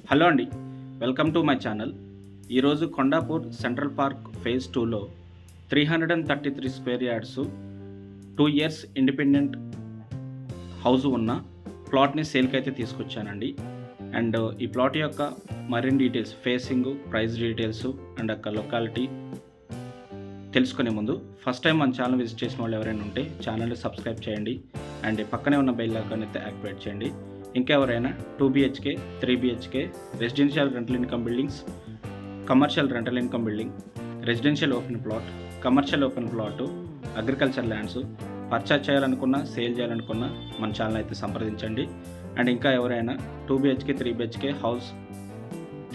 Hello అండి, welcome to my channel. ఈరోజు Kondapur central park phase 2లో 333 square yards 2 years independent house ఉన్న ప్లాట్ని సేల్కి అయితే తీసుకొచ్చానండి. అండ్ ఈ ప్లాట్ యొక్క మరిన్ని details, facing, price details and అక్కడ లొకాలిటీ తెలుసుకునే ముందు ఫస్ట్ టైం మన ఛానల్ విజిట్ చేసిన వాళ్ళు ఎవరైనా ఉంటే ఛానల్ని సబ్స్క్రైబ్ చేయండి అండ్ పక్కనే ఉన్న బెల్ ఐకాన్ అయితే యాక్టివేట్ చేయండి. ఇంకెవరైనా 2 BHK, 3 BHK residential rental income buildings, commercial rental income building, residential open plot, commercial open plot, agriculture lands purchase చేయాలనుకున్నా, సేల్ చేయాలనుకున్నా మన ఛానల్ అయితే సంప్రదించండి. అండ్ ఇంకా ఎవరైనా 2 BHK, 3 BHK హౌస్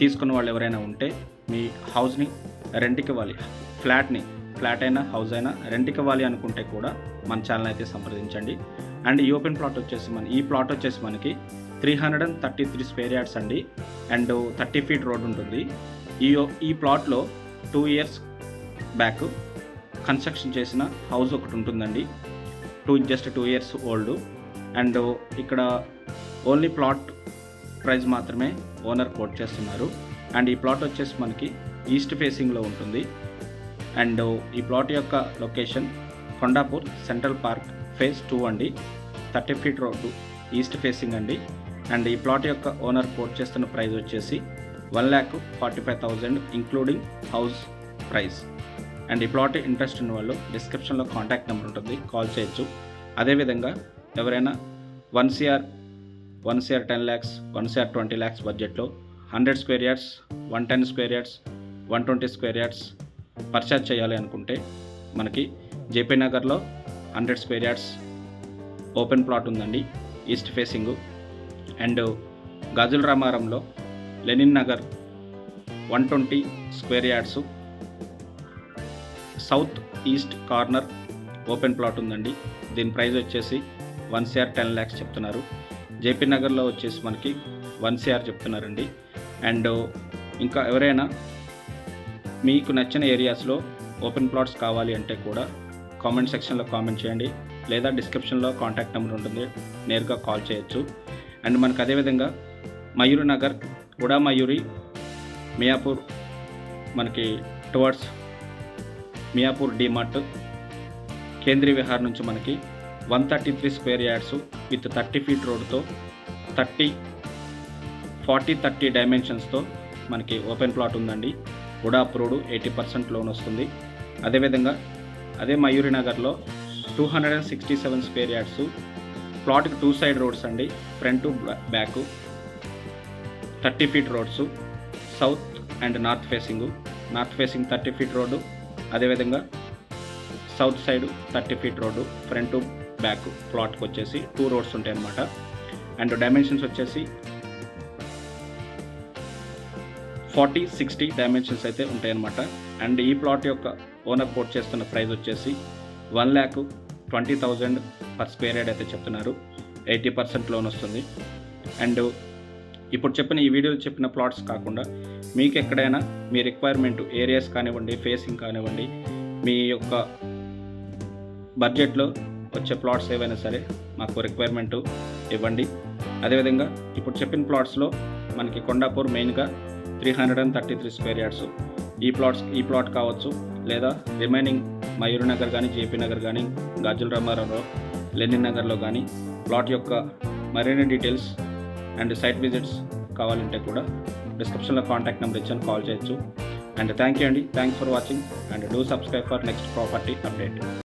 తీసుకున్న వాళ్ళు ఎవరైనా ఉంటే మీ హౌస్ని రెంట్కి ఇవ్వాలి, ఫ్లాట్ అయినా హౌస్ అయినా రెంట్కి ఇవ్వాలి అనుకుంటే కూడా మన ఛానల్ అయితే సంప్రదించండి. అండ్ ఈ ఓపెన్ ప్లాట్ వచ్చేసి ఈ ప్లాట్ వచ్చేసి మనకి 333 స్క్వేర్ యార్డ్స్ అండి. అండ్ 30 ఫీట్ రోడ్ ఉంటుంది. ఈ ప్లాట్లో 2 ఇయర్స్ బ్యాక్ కన్స్ట్రక్షన్ చేసిన హౌస్ ఒకటి ఉంటుందండి. Just 2 years old. అండ్ ఇక్కడ ఓన్లీ ప్లాట్ ప్రైస్ మాత్రమే ఓనర్ కోట్ చేస్తున్నారు. అండ్ ఈ ప్లాట్ వచ్చేసి మనకి ఈస్ట్ ఫేసింగ్లో ఉంటుంది. అండ్ ఈ ప్లాట్ యొక్క location Kondapur central park phase 2 అండి. 30 ఫీట్ రోడ్డు, ఈస్ట్ ఫేసింగ్ అండి. అండ్ ఈ ప్లాట్ యొక్క ఓనర్ కోట్ చేస్తున్న ప్రైస్ వచ్చేసి 1,45,000 ఇంక్లూడింగ్ హౌస్ ప్రైస్. అండ్ ఈ ప్లాట్ ఇంట్రెస్ట్ ఉన్న వాళ్ళు డిస్క్రిప్షన్లో కాంటాక్ట్ నెంబర్ ఉంటుంది, కాల్ చేయొచ్చు. అదేవిధంగా ఎవరైనా 1 CR 10 lakhs, 1 CR 20 lakhs బడ్జెట్లో 100 square yards, 110 square yards, 120 square yards purchase చేయాలి అనుకుంటే మనకి జేపీ నగర్లో 100 స్క్వేర్ యార్డ్స్ ఓపెన్ ప్లాట్ ఉందండి, ఈస్ట్ ఫేసింగు. అండ్ గాజుల రామారంలో Lenin Nagar 120 square yards south east corner open plot ఉందండి. దీని ప్రైస్ వచ్చేసి 1 CR 10 lakhs చెప్తున్నారు. జేపీ నగర్లో వచ్చేసి మనకి 1 CR చెప్తున్నారండి. అండ్ ఇంకా ఎవరైనా మీకు నచ్చిన ఏరియాస్లో ఓపెన్ ప్లాట్స్ కావాలి అంటే కూడా కామెంట్ సెక్షన్లో కామెంట్ చేయండి, లేదా డిస్క్రిప్షన్లో కాంటాక్ట్ నెంబర్ ఉంటుంది, నేరుగా కాల్ చేయొచ్చు. అండ్ మనకు అదేవిధంగా మయూరి నగర్, ఉడా మయూరి, మియాపూర్, మనకి టువర్డ్స్ మియాపూర్ డిమార్ట్, కేంద్రీయ విహార్ నుంచి మనకి 133 స్క్వేర్ యార్డ్స్ విత్ 30 ఫీట్ రోడ్తో 40-30 డైమెన్షన్స్తో మనకి ఓపెన్ ప్లాట్ ఉందండి. ఉడా అప్రూవ్డ్, 80% లోన్ వస్తుంది. అదేవిధంగా అదే మయూరి నగర్లో 267 స్క్వేర్ యార్డ్స్ ప్లాట్కి 2 సైడ్ రోడ్స్ అండి, front back, 30 feet roads, south and north facing 30 feet road. అదేవిధంగా south side 30 feet road, front back ప్లాట్కి వచ్చేసి 2 రోడ్స్ ఉంటాయి అన్నమాట. అండ్ డైమెన్షన్స్ వచ్చేసి 40-60 డైమెన్షన్స్ అయితే ఉంటాయన్నమాట. అండ్ ఈ ప్లాట్ యొక్క ఓనర్ కోట్ చేస్తున్న ప్రైస్ వచ్చేసి 1,20,000 పర్ స్క్వేర్ యార్డ్ అయితే చెప్తున్నారు. 80% లోన్ వస్తుంది. అండ్ ఇప్పుడు ఈ వీడియోలో చెప్పిన ప్లాట్స్ కాకుండా మీకు ఎక్కడైనా మీ రిక్వైర్మెంట్ ఏరియాస్ కానివ్వండి, ఫేసింగ్ కానివ్వండి, మీ యొక్క బడ్జెట్లో వచ్చే ప్లాట్స్ ఏవైనా సరే మాకు రిక్వైర్మెంట్ ఇవ్వండి. అదేవిధంగా ఇప్పుడు చెప్పిన ప్లాట్స్లో మనకి కొండాపూర్ మెయిన్గా 333 స్క్వేర్ యార్డ్స్ ఈ ప్లాట్ కావచ్చు, లేదా రిమైనింగ్ మయూరి నగర్ కానీ, జేపీ నగర్ కానీ, గాజుల రామారంలో, లెనిన్ నగర్లో కానీ ప్లాట్ యొక్క మరిన్ని డీటెయిల్స్ అండ్ సైట్ విజిట్స్ కావాలంటే కూడా డిస్క్రిప్షన్లో కాంటాక్ట్ నెంబర్ ఇచ్చాను, కాల్ చేయొచ్చు. అండ్ థ్యాంక్ యూ అండి, thanks for watching and do subscribe for next property update.